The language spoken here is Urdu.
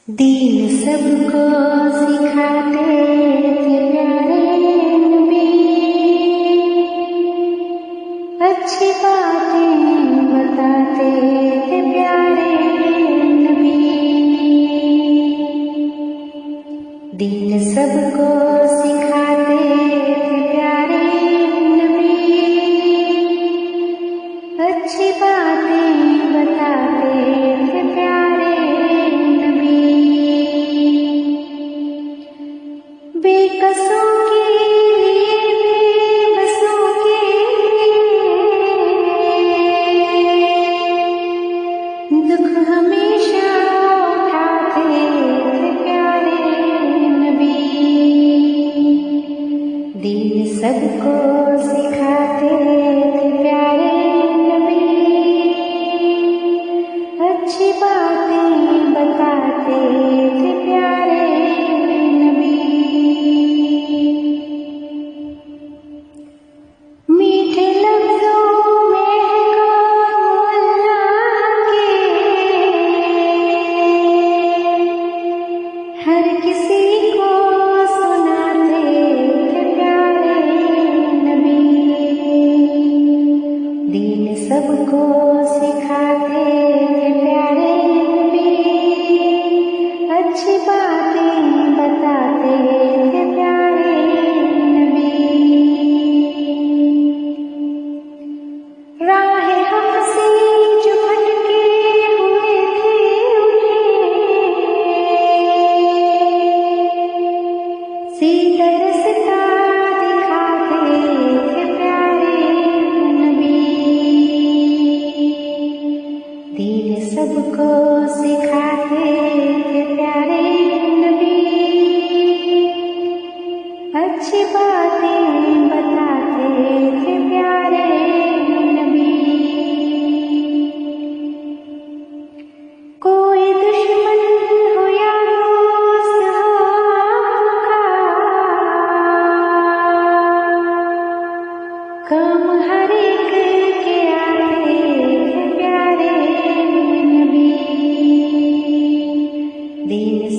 دین سب کو سکھاتے تھے پیارے نبی، اچھی باتیں بتاتے تھے پیارے نبی، دین سب کو سکھاتے تھے پیارے نبی، اچھی باتیں بتاتے تھے پیارے نبی، بے قصوں کے لیے بے بسوں کے دکھ ہمیشہ اٹھاتے تھے پیارے نبی، دین سب کو سکھاتے تھے پیارے نبی، اچھی باتیں بتاتے تھے پیارے نبی، میٹھے لفظوں میں کام اللہ کے، ہر کسی کو سناتے تھے پیارے نبی، دین سب کو سکھاتے تھے پیارے نبی، اچھی باتیں بتاتے تھے پیارے نبی، راہ حق سے جو بھٹکے ہوئے تھے انہیں سیدھا رستہ دکھاتے تھے پیارے نبی، دین سب کو سکھاتے تھے پیارے نبی، اچھی باتیں بتاتے تھے پیارے نبی، کوئی دشمن ہو یا دوست ہو آپ کا، کام ہر ایک کے آتے تھے پیارے نبی، دین